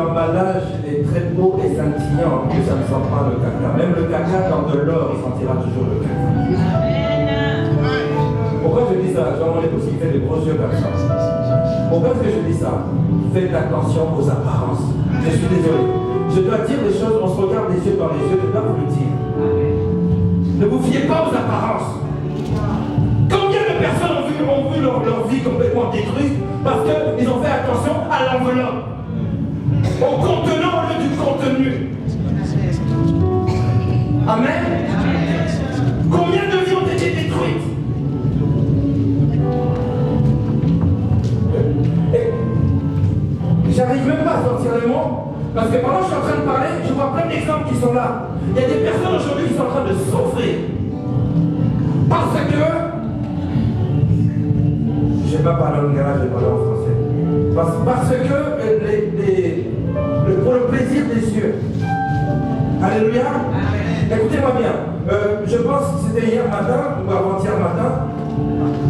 l'emballage est très beau et scintillant, que ça ne sent pas le caca. Même le caca dans de l'or, il sentira toujours le caca. Pourquoi je dis ça? Jean Monnet aussi, il fait des gros yeux comme ça. Pourquoi est-ce que je dis ça? Faites attention aux apparences. Je suis désolé. Je dois dire des choses, on se regarde les yeux dans les yeux, je dois vous le dire. Ne vous fiez pas aux apparences. Combien de personnes ont vu leur vie complètement détruite parce qu'ils ont fait attention à l'enveloppe, au contenant au lieu du contenu. Amen. Combien de vies ont été détruites? J'arrive même pas à sortir le mot, parce que pendant que je suis en train de parler, je vois plein d'exemples qui sont là. Il y a des personnes aujourd'hui qui sont en train de souffrir. Parce que, je ne vais pas parler en garage, je vais parler en français. Parce que, pour le plaisir des yeux. Alléluia. Écoutez-moi bien. Je pense que c'était hier matin, ou avant-hier matin,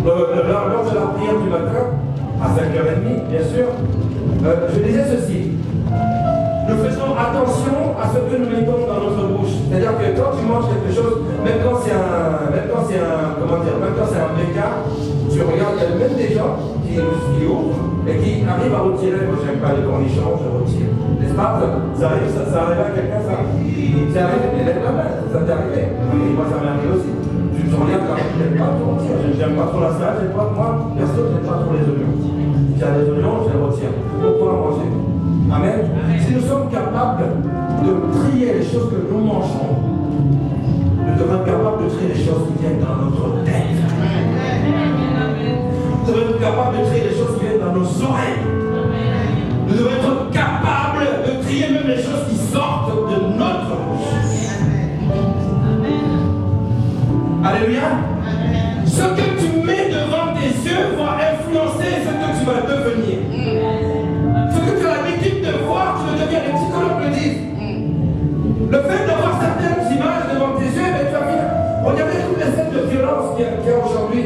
lors de la prière du matin, à 5h30, bien sûr. Je disais ceci. Nous faisons attention à ce que nous mettons dans notre bouche. C'est-à-dire que quand tu manges quelque chose, même quand c'est un béca, tu regardes, il y a même des gens qui ouvrent et qui arrivent à retirer. Moi, j'aime pas les cornichons, je retire. N'est-ce pas? Ça arrive à quelqu'un, ça? C'est arrivé, mais lève la main, ça t'est arrivé. Oui, moi, ça m'est arrivé aussi. Tu regardes quand même, tu n'aimes pas, tu retires. J'aime pas trop la salade, moi, perso, j'aime pas trop les oignons. S'il y a des oignons, je les retire. Pour pouvoir manger. Amen. Si nous sommes capables de trier les choses que nous mangeons, nous devons être capables de trier les choses qui viennent dans notre tête. Nous devons être capables de trier les choses qui viennent dans nos oreilles. Nous devons être capables de trier même les choses qui sortent de notre bouche. Alléluia. Ce que tu mets devant tes yeux va influencer ce que tu vas devenir. Ce que tu as l'habitude de voir, tu le deviens. Les psychologues le disent. Le fait d'avoir certaines images devant tes yeux, mais tu vas venir. Regardez toutes les scènes de violence qu'il y a aujourd'hui.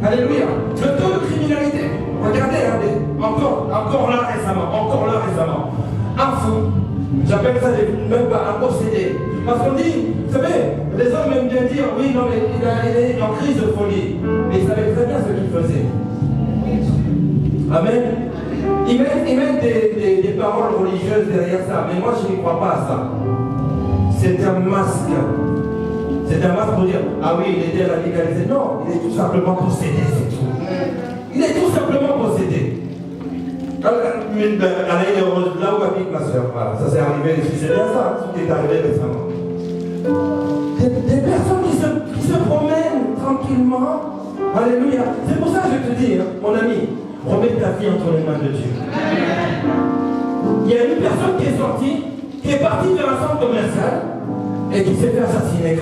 Alléluia. Le taux de criminalité. Regardez, encore là récemment. Un fou. J'appelle ça même pas un possédé. Parce qu'on dit, vous savez, les hommes aiment bien dire, oui, non, mais il est en crise de folie. Mais il savait très bien ce qu'il faisait. Amen. Ils mettent des paroles religieuses derrière ça. Mais moi, je n'y crois pas à ça. C'est un masque. C'est un masque pour dire, ah oui, il était radicalisé. Non, il est tout simplement possédé, c'est tout. Il est tout simplement possédé. Allez, là où habite ma soeur, voilà, ça s'est arrivé, c'est bien ça, ce qui est arrivé récemment. Des personnes qui se promènent tranquillement, alléluia. C'est pour ça que je te dis, mon ami, remets ta vie entre les mains de Dieu. Il y a une personne qui est sortie, qui est partie vers un centre commercial et qui s'est fait assassiner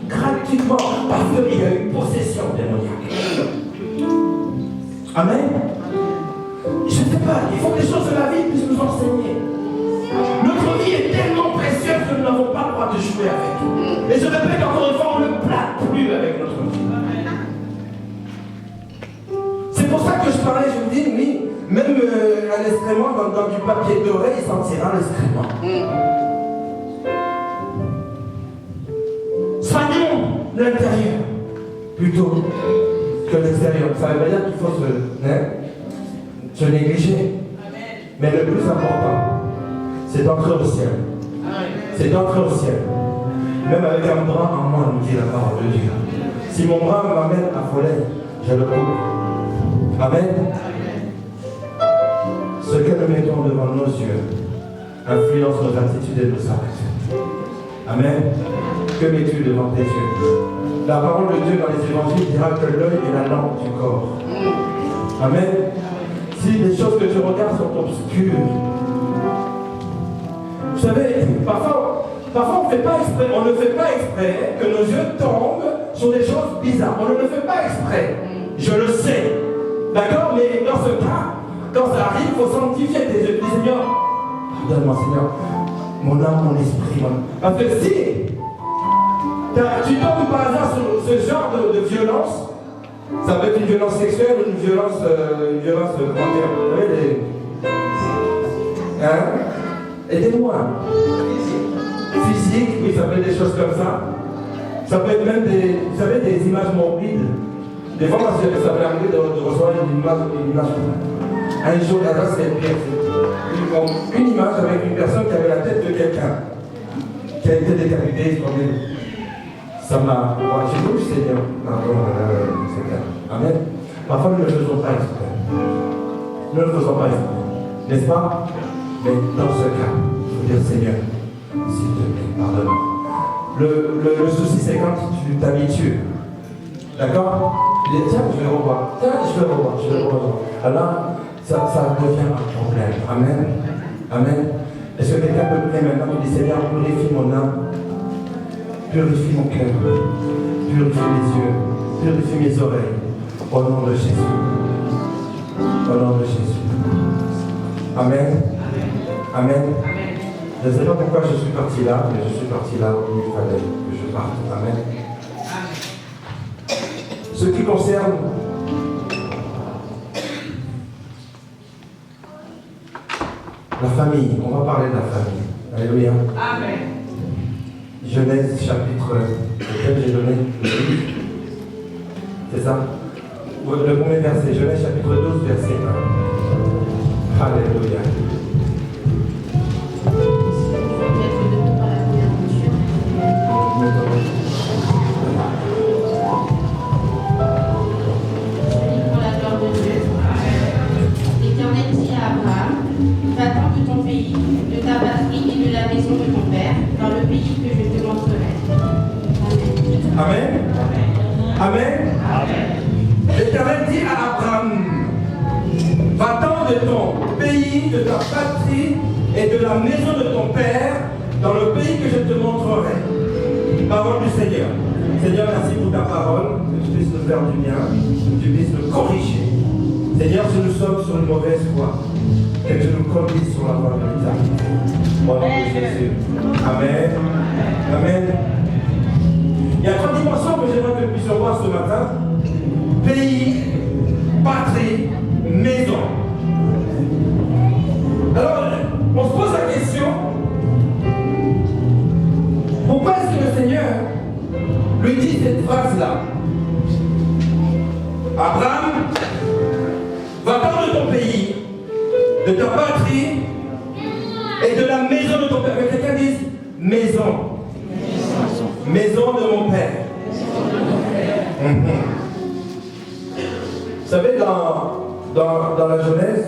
gratuitement parce qu'il y a eu possession démoniaque. Amen. Je ne sais pas, il faut que les choses de la vie puissent nous enseigner. Notre vie est tellement précieuse que nous n'avons pas le droit de jouer avec. Et je répète encore une fois, on ne plaque plus avec notre vie. C'est pour ça que je parlais, je vous dis, oui, même un excrément dans du papier doré, il sentira l'excrément. Soignons l'intérieur plutôt que l'extérieur. Ça veut dire qu'il faut se négliger. Mais le plus important, c'est d'entrer au ciel. C'est d'entrer au ciel. Même avec un bras en moi, nous dit la parole de Dieu. Si mon bras m'amène à Follet, je le coupe. Amen. Ce que nous mettons devant nos yeux influence nos attitudes et nos actes. Amen. Que mets-tu devant tes yeux? La parole de Dieu dans les évangiles dira que l'œil est la lampe du corps. Amen. Si les choses que tu regardes sont obscures, vous savez, parfois on ne fait pas exprès que nos yeux tombent sur des choses bizarres. On ne le fait pas exprès. Je le sais. D'accord? Mais dans ce cas, quand ça arrive, il faut sanctifier tes yeux. Dis, Seigneur, pardonne-moi, Seigneur, mon âme, mon esprit. Parce que si tu tombes par hasard sur ce genre de violence, ça peut être une violence sexuelle ou une violence comment dire, vous savez, Aidez-moi. Physique, oui, ça peut être des choses comme ça. Ça peut être même des, vous savez, des images morbides. Des fois, ça m'est arrivé de recevoir une image. Un jour, là, c'était pire. Une image avec une personne qui avait la tête de quelqu'un, qui a été décapité, ça m'a. J'ai voulu le Seigneur. Seigneur. Amen. Parfois, nous ne le faisons pas exprès. Nous ne le faisons pas exprès. N'est-ce pas? Mais dans ce cas, il faut dire Seigneur, s'il te plaît, pardonne. Le souci, c'est quand tu t'habitues. D'accord? Tu dis, tiens, je vais revoir. Tiens, je vais revoir. Alors, ça devient un problème. Amen. Amen. Est-ce que quelqu'un peut prier maintenant? Il dit, Seigneur, purifie mon âme. Purifie mon cœur. Purifie mes yeux. Purifie mes oreilles. Au nom de Jésus. Au nom de Jésus. Amen. Amen. Je ne sais pas pourquoi je suis parti là, mais je suis parti là où il fallait que je parte. Amen. Ce qui concerne la famille, on va parler de la famille. Alléluia. Amen. Genèse chapitre, lequel j'ai donné le livre. C'est ça? Le premier verset, Genèse chapitre 12, verset 1. Alléluia. L'Éternel dit à Abraham, va-t'en de ton pays, de ta patrie et de la maison de ton père, dans le pays que je te montrerai. Amen. Amen. Amen. L'Éternel dit à Abraham, va-t'en de ton pays, de ta patrie et de la maison de ton père, dans le pays que je te montrerai. Parole du Seigneur. Seigneur, merci pour ta parole, que tu puisses nous faire du bien, que tu puisses nous corriger. Seigneur, si nous sommes sur une mauvaise voie, que tu nous conduises sur la voie de l'éternité. Au nom de Jésus. Amen. Amen. Il y a 3 dimensions que j'aimerais que nous puissions voir ce matin. Pays, patrie, maison. Alors, on se pose la question, pourquoi est-ce que le Seigneur lui dit cette phrase-là? Abraham, va-t'en de ton pays, de ta patrie et de la maison de ton père. Mais quelqu'un dise maison. Maison de mon père. Vous savez, dans la Genèse,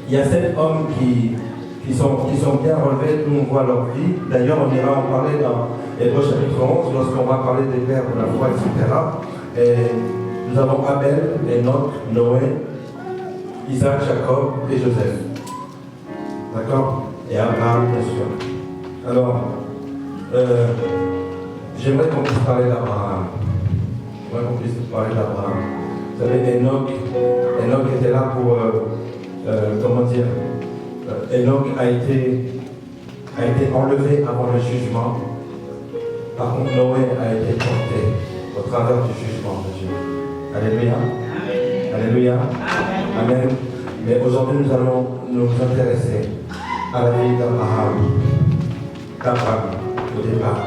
il y a 7 hommes qui sont bien relevés, où on voit leur vie. D'ailleurs, on ira en parler dans Hébreux chapitre 11, lorsqu'on va parler des pères de la foi, etc. Et nous avons Abel, Enoch, Noé, Isaac, Jacob et Joseph. D'accord? Et Abraham, bien sûr. Alors, j'aimerais qu'on puisse parler d'Abraham. Vous savez, Enoch était là pour, comment dire, Enoch a été enlevé avant le jugement. Par contre, Noé a été porté au travers du jugement de Dieu. Alléluia. Amen. Alléluia. Amen. Amen. Mais aujourd'hui, nous allons nous intéresser à la vie d'Abraham au départ.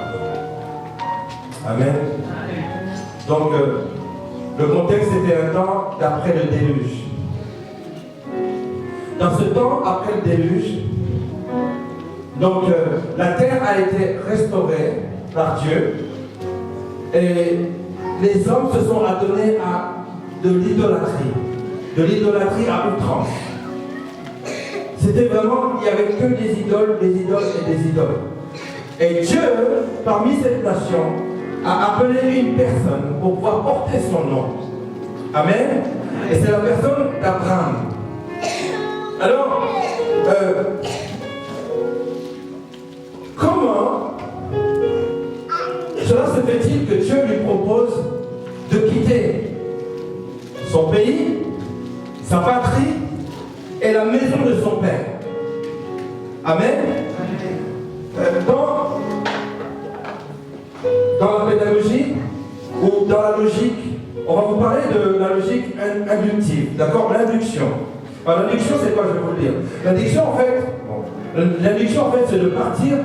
Amen. Donc, le contexte était un temps d'après le déluge. Dans ce temps, après le déluge, donc la terre a été restaurée par Dieu et les hommes se sont adonnés à de l'idolâtrie à outrance. C'était vraiment, il n'y avait que des idoles et des idoles. Et Dieu, parmi cette nation, a appelé une personne pour pouvoir porter son nom. Amen. Et c'est la personne d'Abraham. Alors, comment cela se fait-il que Dieu lui propose de quitter son pays, sa patrie et la maison de son père? Amen. Dans la pédagogie ou dans la logique, on va vous parler de la logique inductive, d'accord? L'induction. Alors, l'induction, c'est quoi? Je vais vous le dire. L'induction, en fait, L'induction, en fait, c'est de partir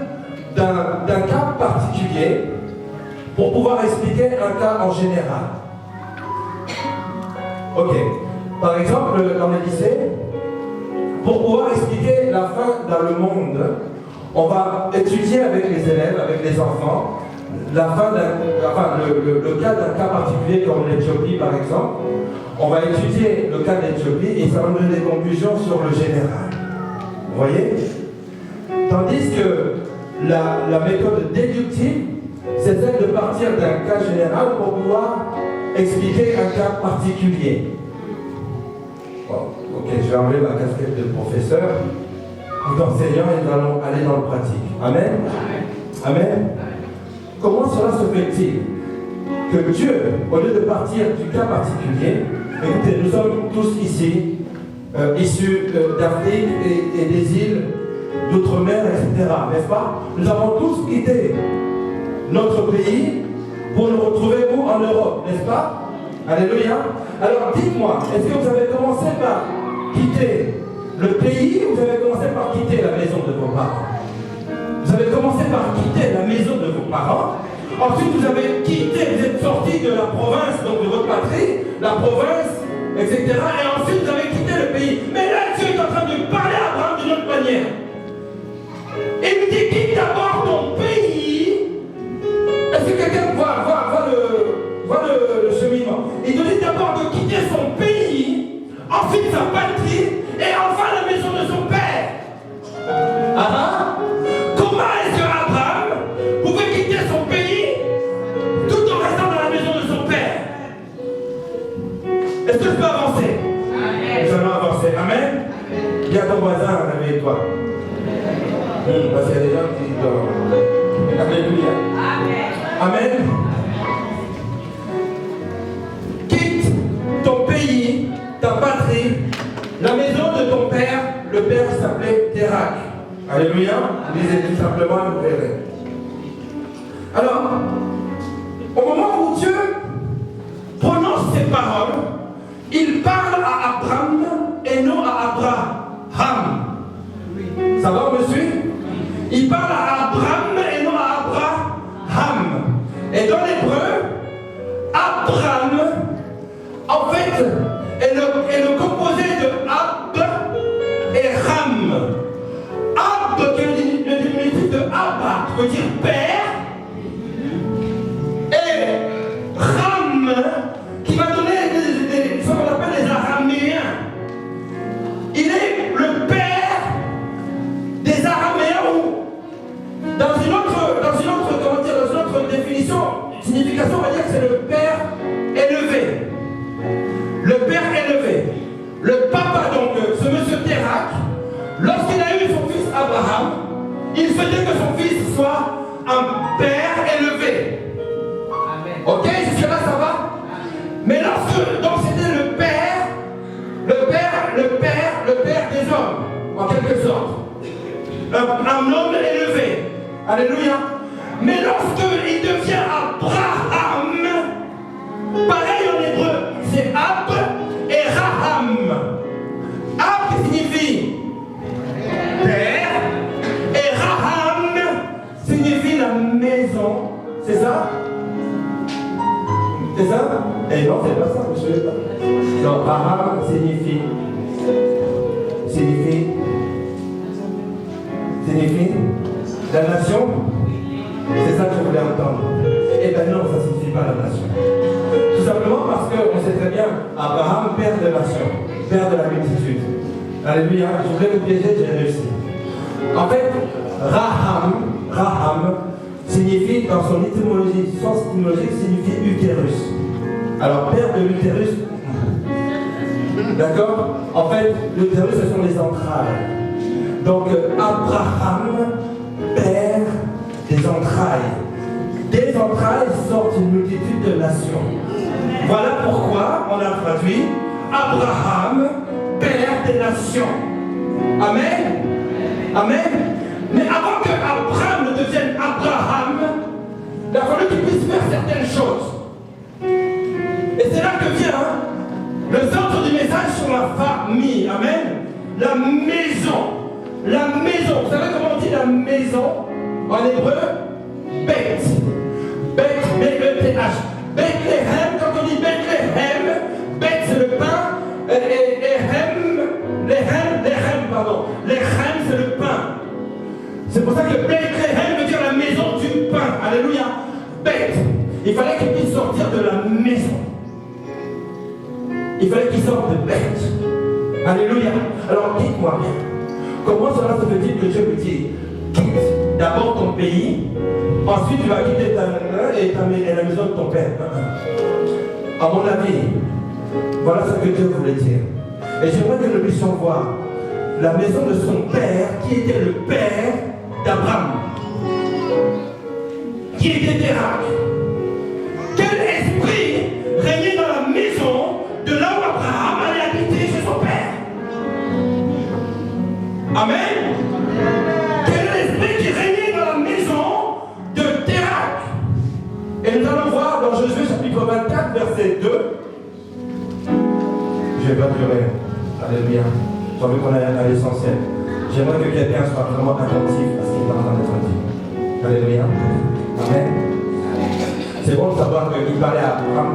d'un cas particulier pour pouvoir expliquer un cas en général. Ok. Par exemple, dans les lycées, pour pouvoir expliquer la fin dans le monde, on va étudier avec les élèves, avec les enfants, la fin le cas d'un cas particulier comme l'Éthiopie par exemple. On va étudier le cas de l'Éthiopie et ça va nous donner des conclusions sur le général. Vous voyez? Tandis que la méthode déductive, c'est celle de partir d'un cas général pour pouvoir expliquer un cas particulier. Bon, ok, je vais enlever ma casquette de professeur ou d'enseignant et nous allons aller dans le pratique. Amen? Amen? Comment cela se fait-il que Dieu, au lieu de partir du cas particulier, écoutez, nous sommes tous ici, issus d'Afrique et des îles d'outre-mer, etc., n'est-ce pas? Nous avons tous quitté notre pays pour nous retrouver où? En Europe, n'est-ce pas? Alléluia. Alors dites-moi, est-ce que vous avez commencé par quitter le pays ou vous avez commencé par quitter la maison de vos parents? Vous avez commencé par quitter la maison de vos parents. Ensuite, vous avez quitté, vous êtes sorti de la province, donc de votre patrie, la province, etc. Et ensuite, vous avez quitté le pays. Mais là, Dieu est en train de parler à Abraham d'une autre manière. Et il lui dit, quitte d'abord ton pays. Est-ce que quelqu'un voit le cheminement? Il nous dit d'abord de quitter son pays, ensuite sa patrie, et enfin la maison de son père. Comment est-ce que Abraham pouvait quitter son pays tout en restant dans la maison de son père? Est-ce que je peux avancer? Nous allons avancer. Amen. Dis à ton voisin, réveille-toi. Parce qu'il y a des gens qui dorment. Alléluia. Amen. Quitte ton pays, ta patrie, la maison de ton père. Le père s'appelait Térak. Alléluia. Lisez tout simplement, vous verrez. Alors, au moment où Dieu prononce ces paroles, il parle à Abraham et non à Abraham. Ça va, on me suit? Il parle à Abraham et non à Abraham. Et dans l'hébreu, Abraham, en fait, est le composé de Ab et Ram. Ab, qui est le diminutif de Abba, qui veut dire père, et Ram, qui va donner ce qu'on appelle les Araméens. Il est le père des Araméens, ou dans une autre définition, signification, on va dire que c'est le père élevé. Le père élevé. Le papa, donc, ce monsieur Térak, lorsqu'il a eu son fils Abraham, il souhaitait que son fils soit un père élevé. Ok, jusque-là ça va? Mais lorsque, donc c'était le père des hommes, en quelque sorte. Un homme élevé. Alléluia. Mais lorsqu'il devient Abraham, pareil en hébreu, c'est Ab et Raham. Ab qui signifie père et Raham signifie la maison. C'est ça? C'est ça? Eh non, c'est pas ça, monsieur. Non, Raham signifie la nation. C'est ça que je voulais entendre. Eh bien non, ça ne signifie pas la nation. Tout simplement parce qu'on sait très bien, Abraham, père de nation, père de la multitude. Alléluia, je voulais vous piéger, j'ai réussi. En fait, Raham signifie, dans son étymologie, sens étymologique, signifie utérus. Alors, père de l'utérus, d'accord? En fait, l'utérus, ce sont les entrailles. Donc, Abraham, père des entrailles. Des entrailles sortent une multitude de nations. Voilà pourquoi on a traduit Abraham, père des nations. Amen. Amen. Mais avant que Abraham ne devienne Abraham, il a fallu qu'il puisse faire certaines choses. Et c'est là que vient le centre du message sur la famille. Amen. La maison. la maison. Vous savez comment on dit la maison en hébreu? Beth. Beth, B-E-T-H. Bethléem, quand on dit Bethléem, Beth c'est le pain, Lechem c'est le pain. C'est pour ça que Bethléem veut dire la maison du pain. Alléluia. Beth. Il fallait qu'il puisse sortir de la maison. Il fallait qu'il sorte de Beth. Alléluia. Alors dites-moi bien, comment cela se fait-il que Dieu vous dit, quitte d'abord ton pays, ensuite tu vas quitter la maison de ton père. À mon avis, voilà ce que Dieu voulait dire. Et j'aimerais que nous puissions voir la maison de son père, qui était le père d'Abraham, qui était Térak. Quel esprit régnait dans la maison de là où Abraham allait habiter chez son père? Amen. Quel esprit qui régnait dans la maison de Térak? Et nous allons voir dans Josué chapitre 24, verset 2. Je ne vais pas durer. Alléluia. J'ai envie qu'on aille à l'essentiel. J'aimerais que quelqu'un soit vraiment attentif à ce qui est en train d'être dit. Alléluia. Amen. C'est bon de savoir qu'il parlait à Abraham,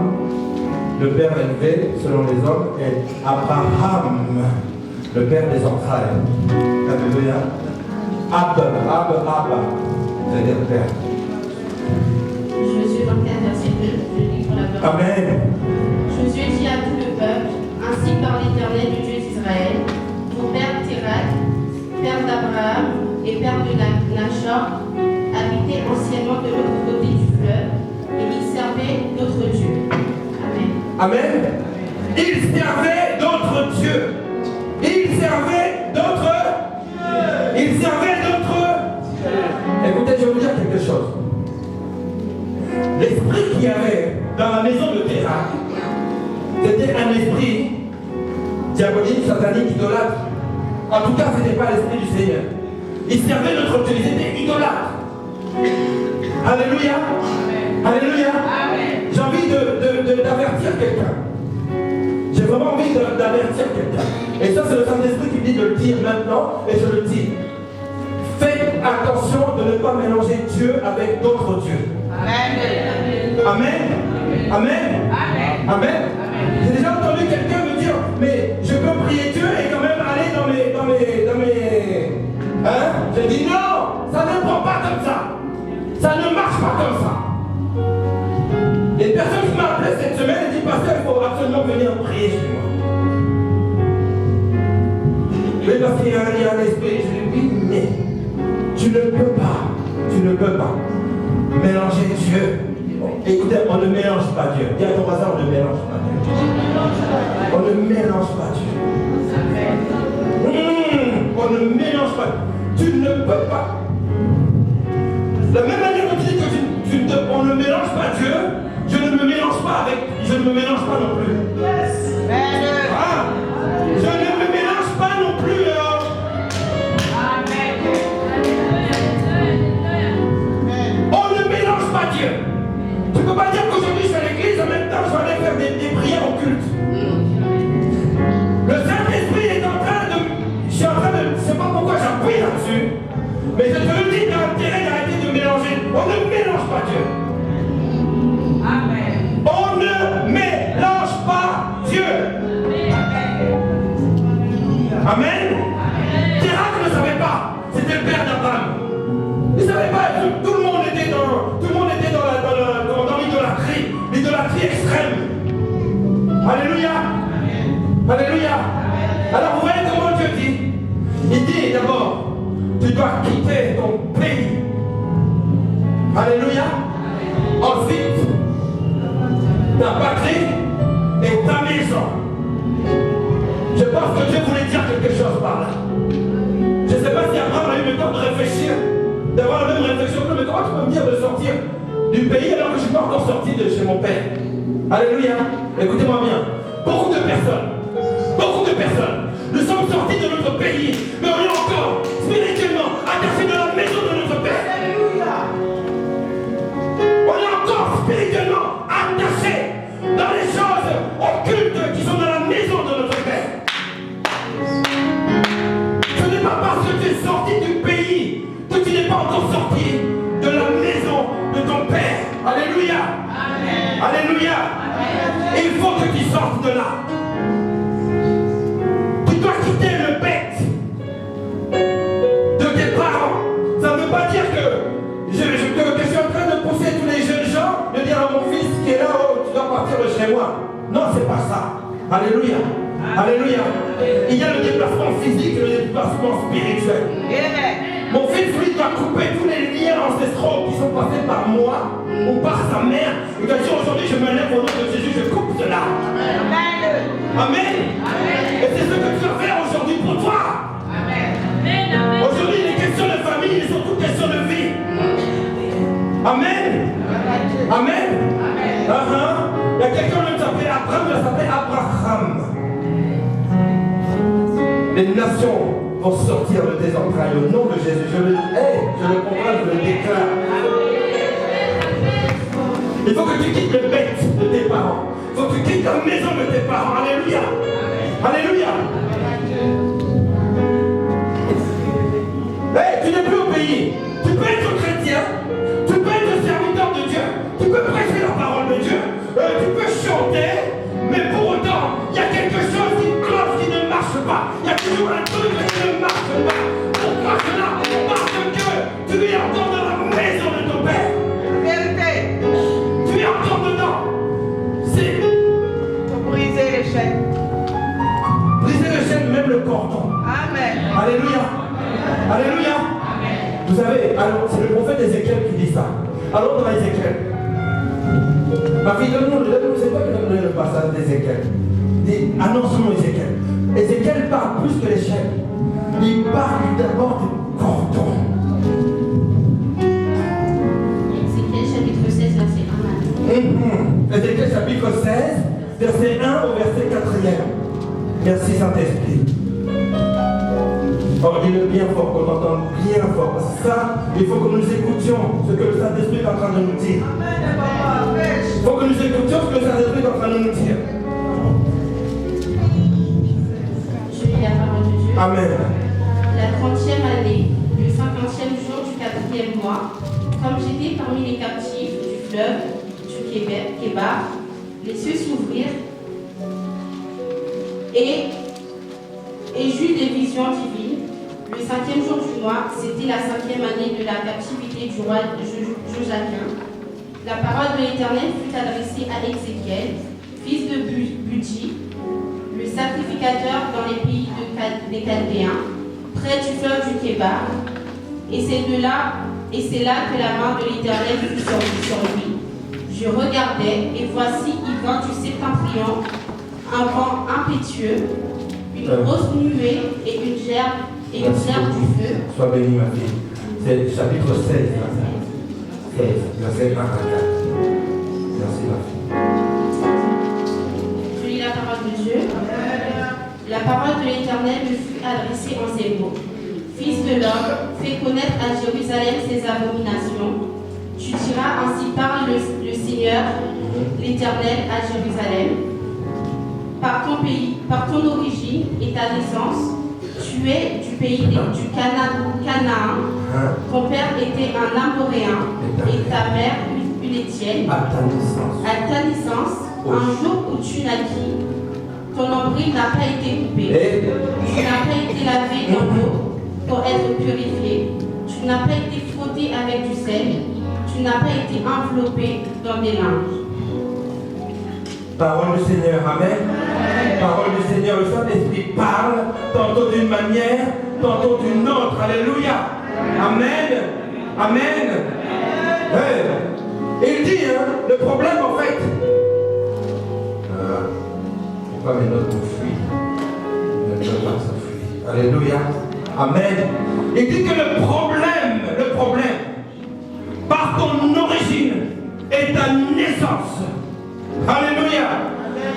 le père élevé selon les hommes, et Abraham, le père des entrailles. Alléluia. Abba, c'est-à-dire père. Josué 24, verset 2, je lis pour la parole. Amen. Josué dit à tout le peuple, ainsi par l'Éternel, le Dieu d'Israël, ton père Térak, père d'Abraham et père de Nachor, habitait anciennement de l'autre côté du fleuve, et il servait d'autres dieux. Amen. Amen. Il servait d'autres dieux. Il servait d'autres. Il servait d'autres. Écoutez, je vais vous dire quelque chose. L'esprit qu'il y avait dans la maison de Térak, c'était un esprit diabolique, satanique, idolâtre. En tout cas, ce n'était pas l'esprit du Seigneur. Il servait notre Dieu, ils étaient idolâtres. Alléluia. Alléluia. J'ai envie d'avertir quelqu'un. J'ai vraiment envie d'avertir quelqu'un. Et ça, c'est le Saint-Esprit qui me dit de le dire maintenant, et je le dis. Faites attention de ne pas mélanger Dieu avec d'autres dieux. Amen. Amen. Amen. Amen. J'ai déjà entendu quelqu'un me dire, mais je peux prier Dieu et quand même aller dans mes... Hein? J'ai dit non, ça ne prend pas comme ça. Ça ne marche pas comme ça. Et une personne qui m'a appelé cette semaine et dit, pasteur, il faut absolument venir prier chez moi. Mais parce qu'il y a un esprit, je lui dis, oui, mais tu ne peux pas mélanger Dieu. Écoutez, on ne mélange pas Dieu. Dis à ton voisin, on ne mélange pas Dieu. On ne mélange pas Dieu. On ne mélange pas. Tu ne peux pas. De la même manière que tu dis que on ne mélange pas Dieu, je ne me mélange pas non plus. Ah, je ne me mélange pas non plus. On ne mélange pas Dieu. Tu ne peux pas dire qu'aujourd'hui je suis à l'église, en même temps je vais aller faire des prières occultes. Le Saint-Esprit est en train de... Je ne sais pas pourquoi j'appuie là-dessus, mais je te le dis, tu as intérêt d'arrêter de mélanger. On ne mélange pas Dieu. Amen. On ne mélange pas Dieu. Amen. Térak ne savait pas. C'était le père d'Abraham. Il ne savait pas. Tout le monde était dans l'idolâtrie extrême. Alléluia. Alléluia. Alors vous voyez comment Dieu dit. Il dit d'abord, tu dois quitter ton pays. Alléluia. Ensuite, ta patrie et ta maison. Je pense que Dieu voulait dire quelque chose par là. Je ne sais pas si Abraham a eu le temps de réfléchir, d'avoir la même réflexion que mais comment tu peux me dire de sortir du pays alors que je ne suis pas encore sorti de chez mon père? Alléluia. Écoutez-moi bien. Beaucoup de personnes, nous sommes sortis de notre pays, mais on est encore spirituellement attachés de la maison de notre père. Alléluia. On est encore spirituellement attachés dans les choses occultes qui sont dans la maison de notre père. Ce n'est pas parce que tu es Il faut que tu sortes de là. Tu dois quitter le bête de tes parents. Ça ne veut pas dire que je suis en train de pousser tous les jeunes gens, de dire à mon fils qui est là, oh, tu dois partir de chez moi. Non, c'est pas ça. Alléluia. Alléluia. Il y a le déplacement physique et le déplacement spirituel. Mon fils, lui, doit couper tous les liens ancestraux qui sont passés par moi ou par sa mère. Il doit dire aujourd'hui, je me lève au nom de Jésus, je coupe cela. Amen. Et c'est ce que tu vas faire aujourd'hui pour toi. Aujourd'hui, les questions de famille, ils sont toutes questions de vie. Amen. Amen. Il y a quelqu'un qui s'appelle Abraham, il s'appelle Abraham. Les nations vont sortir de tes entrailles au nom de Jésus. Je le comprends, je le déclare. Il faut que tu quittes le bête de tes parents. Il faut que tu quittes la maison de tes parents. Alléluia. Alléluia. Hey, tu n'es plus au pays. Tu peux être chrétien. Tu peux être serviteur de Dieu. Tu peux prêcher la parole de Dieu. Tu peux chanter. Mais pour autant, il y a quelque chose qui cloche, qui ne marche pas. Il y a toujours un truc qui ne marche pas. Pourquoi cela? Parce que tu es encore dans la maison de ton père. Vérité. Tu es encore dedans. C'est Pour briser les chaînes. briser les chaînes, même le cordon. Amen. Alléluia. Alléluia. Vous savez, alors c'est le prophète Ézéchiel qui dit ça. Alors dans Ézéchiel. Ma fille, donne-nous, c'est toi qui as donné le passage d'Ézéchiel. Annonce-nous Ézéchiel. Ézéchiel parle plus que les chaînes. Il parle d'abord du cordon. Ézéchiel chapitre 16, verset 1 à 2. Ézéchiel chapitre 16, verset 1 au verset 4e. Merci Saint-Esprit. Oh, dis-le bien fort, qu'on entende bien fort. Parce que ça, il faut que nous écoutions ce que le Saint-Esprit est en train de nous dire. Il faut que nous écoutions ce que le Saint-Esprit est en train de nous dire. Je lis la parole de Dieu. Amen. La 30e année, le 50e jour du 4e mois, comme j'étais parmi les captifs du fleuve du Kébar, les cieux s'ouvrirent et j'eus des visions divines. Le 5e jour du mois, c'était la 5e année de la captivité du roi Joachim. La parole de l'Éternel fut adressée à Ézéchiel, fils de Budi, le sacrificateur dans les pays des Chaldéens, près du fleuve du Kébar. Et c'est là que la main de l'Éternel fut sur lui. Je regardais, et voici, il vint du septentrion un vent impétueux, une grosse nuée et une gerbe du feu. Sois béni, ma fille. C'est le chapitre 16, verset 1 à 4. Merci, ma fille. Je lis la parole de Dieu. La parole de l'Éternel me fut adressée en ces mots. Fils de l'homme, fais connaître à Jérusalem ses abominations. Tu diras, ainsi parle le Seigneur, l'Éternel à Jérusalem. Par ton origine et ta naissance, tu es du pays du Canaan. Ton père était un Amoréen et ta mère une Étienne. À ta naissance, un jour où tu naquis, ton nombril n'a pas été coupé. Tu n'as pas été lavé dans l'eau pour être purifié. Tu n'as pas été frotté avec du sel. Tu n'as pas été enveloppé dans des linges. Parole du Seigneur, amen. Parole du Seigneur, le Saint-Esprit parle, tantôt d'une manière, tantôt d'une autre. Alléluia. Amen. Amen. Hey. Il dit, le problème en fait. Pourquoi mes notes me fuient? Ne pas ça fuit. Alléluia. Amen. Il dit que le problème, par ton origine et ta naissance. Alléluia.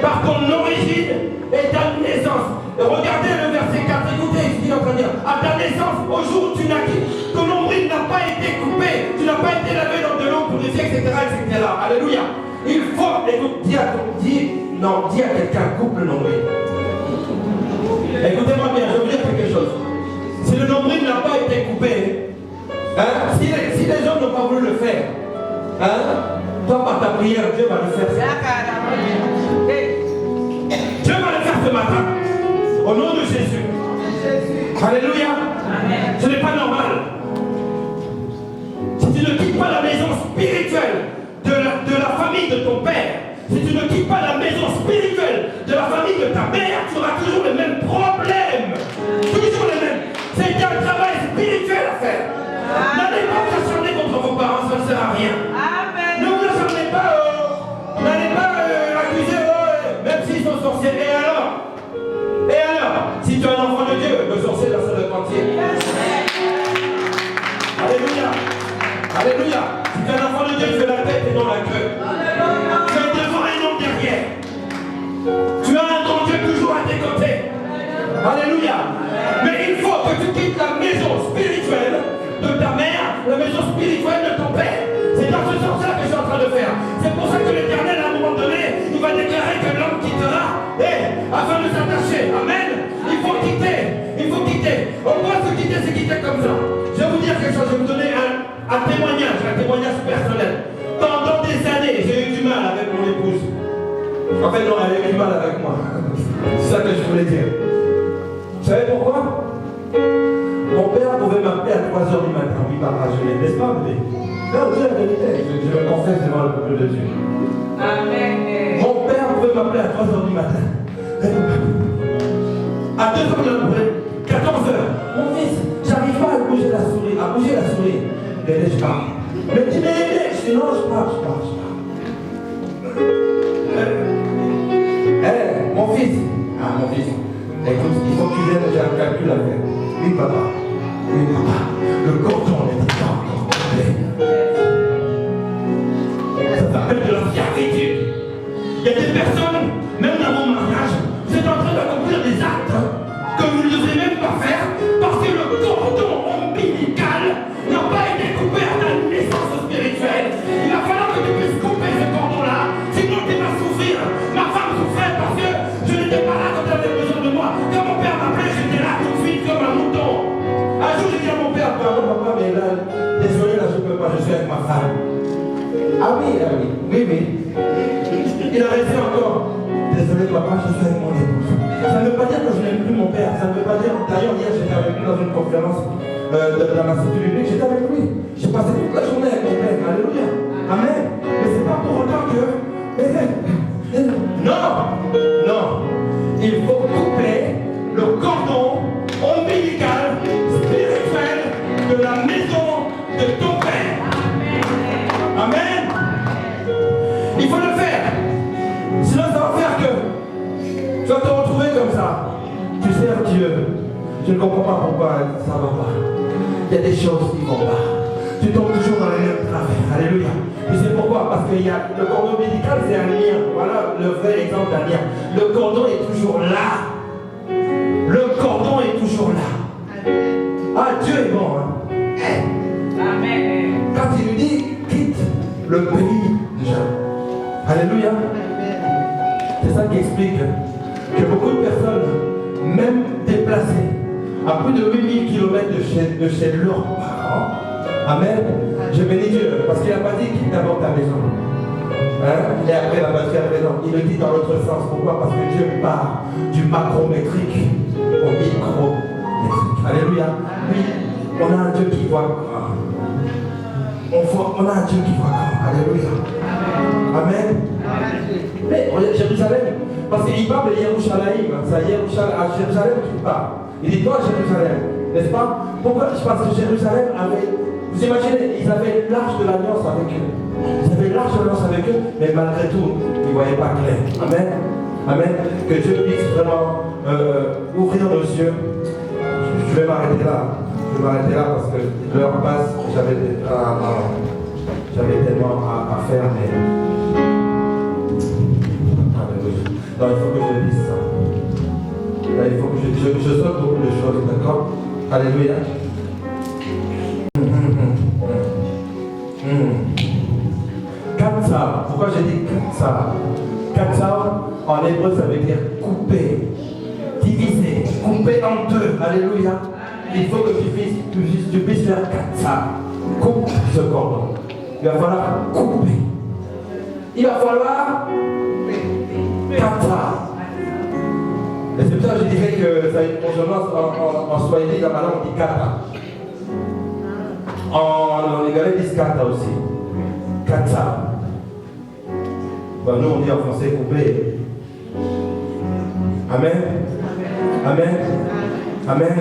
Par ton origine et ta naissance. Et regardez le verset 4. Écoutez ce qu'il est en train de dire. À ta naissance, au jour où tu naquis, ton nombril n'a pas été coupé. Tu n'as pas été lavé dans de l'eau purifiée, etc., etc. Alléluia. Il faut, écoute, dis à quelqu'un, coupe le nombril. Écoutez-moi bien, je veux dire quelque chose. Si le nombril n'a pas été coupé, si les hommes n'ont pas voulu le faire, toi par ta prière, Dieu va le faire. Alléluia. Ce n'est pas normal. Si tu ne quittes pas la maison spirituelle de la famille de ton père, si tu ne quittes pas la maison spirituelle de la famille de ta mère, tu auras toujours les mêmes problèmes. Toujours les mêmes. C'est un travail spirituel à faire. N'allez pas vous acharner contre vos parents, ça ne sert à rien. Ne vous acharnez pas, n'allez pas accuser même s'ils sont sorciers. Et alors, si tu es un enfant de Dieu, le sorcier dans le cantier. Alléluia. Alléluia. Si tu es un enfant de Dieu, tu fais la tête et non la queue. Tu es devant et non derrière. Tu as un grand Dieu toujours à tes côtés. Alléluia. Mais il faut que tu quittes la maison spirituelle de ta mère, la maison spirituelle de ton père. C'est dans ce sens-là que je suis en train de faire. C'est pour ça que l'Éternel, à un moment donné, il va déclarer que l'homme quittera afin de s'attacher. Amen. Il faut quitter. Il faut quitter. On doit se quitter, c'est quitter comme ça. Je vais vous dire quelque chose. Je vais vous donner un témoignage personnel. Pendant des années, j'ai eu du mal avec mon épouse. En fait, non, elle a eu du mal avec moi. C'est ça que je voulais dire. Vous savez pourquoi? Mon père pouvait m'appeler à 3h du matin. Oui, papa, je l'ai, n'est-ce pas, bébé? Non, c'est la vérité. Je me confesse devant le peuple de Dieu. Amen. Mon père pouvait m'appeler à 3h du matin. À 2h du matin, 14h. Mon fils, j'arrive pas à bouger la souris. Et je parle. Mais tu m'as aidé. Je dis non, je parle. Mon fils. Ah, mon fils. Écoute, il faut que tu viennes, j'ai un calcul à faire. Oui, papa. Le cordon est encore complet. Ça s'appelle de la servitude. Il y a des personnes, même dans mon mariage, vous êtes en train d'accomplir des actes que vous ne devrez même pas faire parce que le cordon ombilical n'a pas été coupé à ta naissance spirituelle. Il va falloir que tu puisses couper ce cordon-là, sinon tu vas souffrir. Ma femme souffrait parce que je n'étais pas là quand elle avait besoin de moi. Quand mon père m'appelait, j'étais là tout de suite comme un mouton. Un jour, j'ai dit à mon père, pardon papa, mais là, désolé, là je ne peux pas, je suis avec ma femme. Ah oui. Il a resté encore. Désolé papa, je suis avec mon épouse. Ça ne veut pas dire que je n'aime plus mon père. Ça ne veut pas dire. D'ailleurs, hier j'étais avec lui dans une conférence de l'Institut biblique. J'étais avec lui. J'ai passé toute la journée avec mon père. Alléluia. Amen. Mais c'est pas pour autant que. Non. Il faut couper le cordon ombilical spirituel de la maison de ton père. Amen. Il faut le faire. Sinon, ça va faire que tu vas te retrouver comme ça. Tu sers Dieu. Je ne comprends pas pourquoi ça ne va pas. Il y a des choses qui ne vont pas. Tu tombes toujours dans les mêmes travers. Alléluia. Tu sais pourquoi? Parce qu'il y a le cordon médical, c'est un lien. Voilà le vrai exemple d'un lien. Le cordon est toujours là. Le cordon est toujours là. Ah, Dieu est bon. Amen. Quand il lui dit, quitte le pays déjà. Alléluia. C'est ça qui explique que beaucoup de personnes, même déplacées, à plus de 8000 km de chez leurs parents, amen, je bénis Dieu, parce qu'il n'a pas dit quitte d'abord ta maison. Et après la batterie à présent. Il le dit dans l'autre sens. Pourquoi? Parce que Dieu part du macrométrique au micrométrique. Alléluia. Oui, on a un Dieu qui voit. On a un Dieu qui voit. Alléluia. Amen. Mais Jérusalem, parce qu'il parle de Yerushalayim, c'est à Jérusalem qu'il parle. Il dit toi Jérusalem, n'est-ce pas? Pourquoi? Parce que Jérusalem avait, vous imaginez, ils avaient l'arche de l'alliance avec eux. Ils avaient l'arche de l'alliance avec eux, mais malgré tout, ils ne voyaient pas clair. Amen. Amen. Que Dieu puisse vraiment ouvrir nos yeux. Je vais m'arrêter là. Parce que l'heure passe, j'avais tellement à faire, mais. Non, il faut que je dise ça. Là, il faut que je saute beaucoup de choses, d'accord? Alléluia. Katsar. Pourquoi j'ai dit Katsar? Katsar, en hébreu, ça veut dire couper, diviser, couper en deux. Alléluia. Il faut que tu puisses faire Katsar. Coupe ce cordon. Il va falloir couper. Il va falloir Katsar. Et c'est pour ça que je dirais sais que ça a une consonance en Swahili, dans ma langue, on dit kata. En Sénégalais, ils disent kata aussi. Kata. Ben, nous, on dit en français coupé. Amen. Amen. Amen. Amen.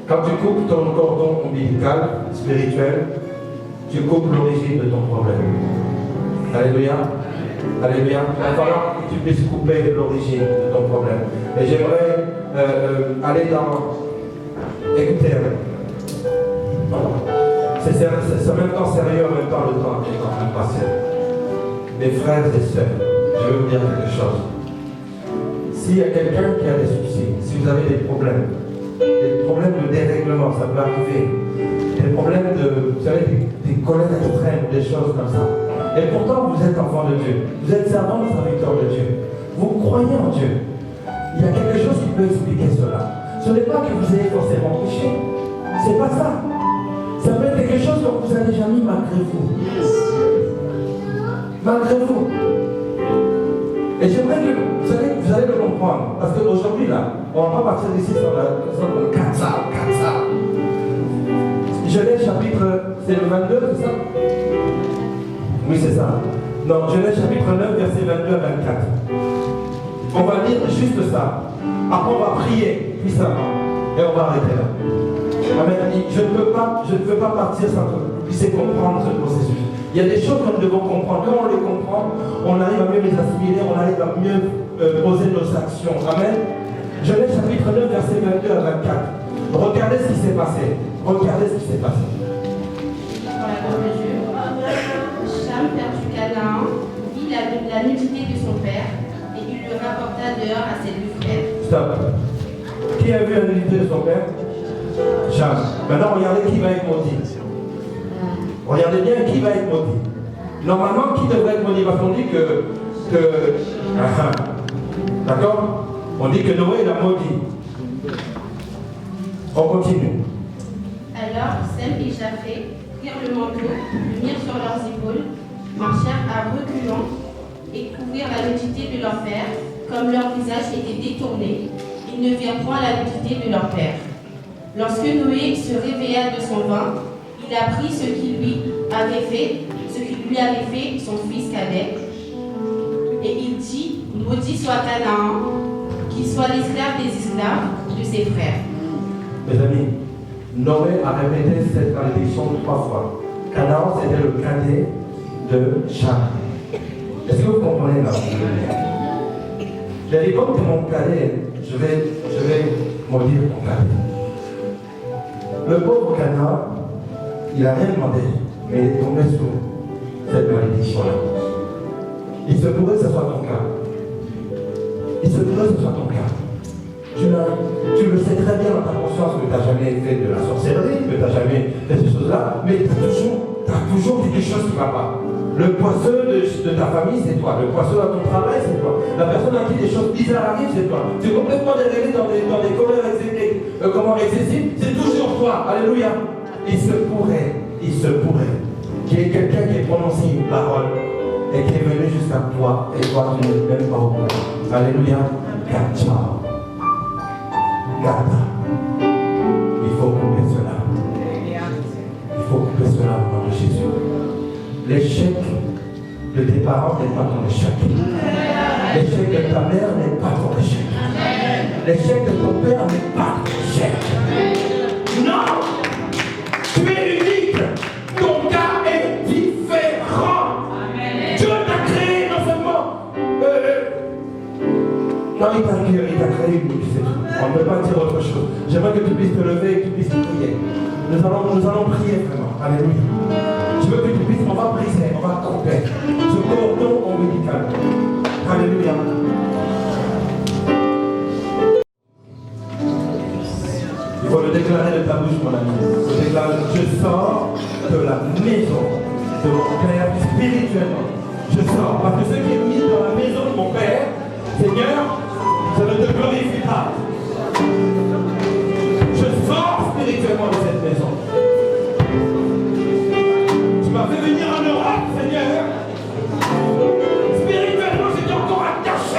Quand tu coupes ton cordon ombilical, spirituel, tu coupes l'origine de ton problème. Alléluia. Alléluia. Il va falloir que tu puisses couper l'origine de ton problème. Et j'aimerais aller dans... Écoutez, c'est en même temps sérieux, en même temps le temps est en train de passer. Mes frères et sœurs, je veux vous dire quelque chose. S'il y a quelqu'un qui a des soucis, si vous avez des problèmes de dérèglement, ça peut arriver, des problèmes de, vous savez, des colères extrêmes, des choses comme ça. Et pourtant, vous êtes enfant de Dieu, vous êtes servant et serviteur de Dieu, vous croyez en Dieu. Il y a quelque chose qui peut expliquer cela. Ce n'est pas que vous ayez forcément péché, c'est pas ça. Ça peut être quelque chose dont vous avez déjà mis malgré vous. Malgré vous. Et j'aimerais que vous allez le comprendre. Parce qu'aujourd'hui, là, on ne va pas partir d'ici sur le 4 ça. Genèse chapitre, c'est le 22, c'est ça? Oui, c'est ça. Non, Genèse chapitre 9, verset 22 à 24. On va lire juste ça. Après, on va prier puissamment. Et on va arrêter là. Amen. Je ne peux pas partir sans que vous puissiez comprendre ce processus. Il y a des choses que nous devons comprendre. Quand on les comprend, on arrive à mieux les assimiler, on arrive à mieux poser nos actions. Amen. Genèse chapitre 9, verset 22 à 24. Regardez ce qui s'est passé. Regardez ce qui s'est passé. Pour la gloire de Dieu, Cham, père du Canaan, vit la nudité de son père et il le rapporta dehors à ses deux frères. Stop. Qui a vu la nudité de son père? Cham. Maintenant, regardez qui va être maudit. Regardez bien qui va être maudit. Normalement, qui devrait être maudit? Parce qu'on dit d'accord? On dit que Noé l'a maudit. On continue. Alors, Sem et Japheth prirent le manteau, le mirent sur leurs épaules, marchèrent à reculons et couvrirent la nudité de leur père, comme leur visage était détourné. Ils ne virent point la nudité de leur père. Lorsque Noé se réveilla de son vin, il apprit ce qui lui avait fait son fils cadet. Et il dit, maudit soit Canaan, qu'il soit l'esclave des esclaves de ses frères. Mes amis, Noé a répété cette malédiction 3 fois. Canaan, c'était le cadet de Cham. Est-ce que vous comprenez là? J'ai dit, comme tu es mon cadet, je vais maudire ton cadet. Le pauvre Canaan, il n'a rien demandé, mais il est tombé sous cette malédiction-là. Il se pourrait que ce soit ton cas. Il se pourrait que ce soit ton cas. Tu le sais très bien dans ta conscience que tu n'as jamais fait de la sorcellerie, que tu n'as jamais fait ces choses-là, mais tu as toujours quelque chose qui ne va pas. Le poisseux de ta famille, c'est toi. Le poisseux à ton travail, c'est toi. La personne à qui des choses bizarres arrivent, c'est toi. Tu es complètement déréglé dans des colères excessives, c'est toujours toi. Alléluia. Il se pourrait qu'il y ait quelqu'un qui ait prononcé une parole et qui est venu jusqu'à toi et toi tu n'es même pas au courant. Alléluia. Ciao. Gata. Il faut couper cela. Il faut couper cela au nom de Jésus. L'échec de tes parents n'est pas ton échec. L'échec de ta mère n'est pas ton échec. L'échec de ton père n'est pas ton échec. Non! Tu es unique. Ton cas est différent. Dieu t'a créé non seulement. Non, il t'a créé unique, c'est tout. On ne peut pas dire autre chose. J'aimerais que tu puisses te lever et que tu puisses prier. Nous allons prier vraiment. Alléluia. Je veux que tu puisses, on va briser, on va couper ce cordon ombilical. Alléluia. Il faut le déclarer de ta bouche, mon ami. Je déclare, je sors de la maison de mon Père spirituellement. Je sors. Parce que ce qui est mis dans la maison de mon Père, Seigneur, ça ne te glorifie pas. Je sors spirituellement de cette maison. Tu m'as fait venir en Europe, Seigneur. Spirituellement, j'étais encore attaché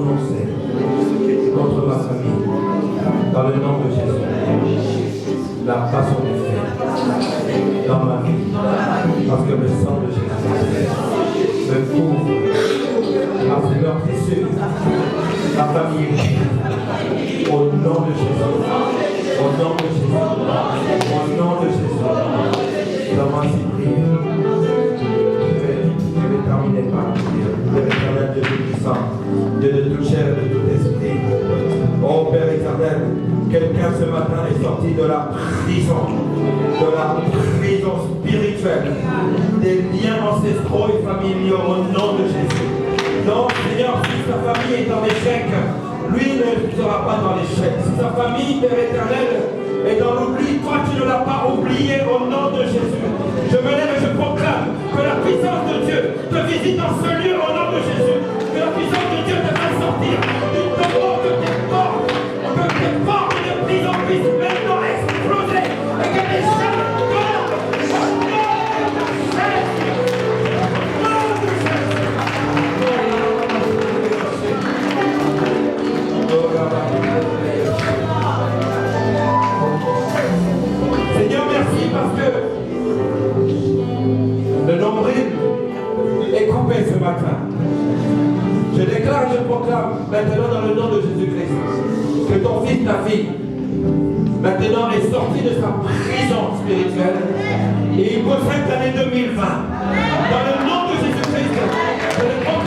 prononcé contre ma famille, dans le nom de Jésus, n'a pas son effet dans ma vie, parce que le sang de Jésus me couvre, ma fleur précieuse, ma famille est libre. Au nom de Jésus, au nom de Jésus, au nom de Jésus, comment s'y prier. Je vais terminer par prier. Père éternel, Dieu tout-puissant, Dieu de toute chair et de tout esprit. Oh Père éternel, quelqu'un ce matin est sorti de la prison spirituelle, des liens ancestraux et familiaux au nom de Jésus. Non, Seigneur, si sa famille est en échec, lui ne sera pas dans l'échec. Si sa famille, Père éternel, est dans l'oubli, toi tu ne l'as pas oublié au nom de Jésus. Je me lève et je proclame que la puissance de Dieu te visite dans ce lieu au nom de Jésus. Que la puissance de Dieu te fasse sortir du tombeau, que tes portes de prison puissent maintenant exploser et que les chaînes tombent au nom de Seigneur, merci parce que le nombril est coupé ce matin. Je déclare, je proclame maintenant dans le nom de Jésus-Christ que ton fils, ta fille, maintenant est sorti de sa prison spirituelle et il possède l'année 2020. Dans le nom de Jésus-Christ, je le proclame.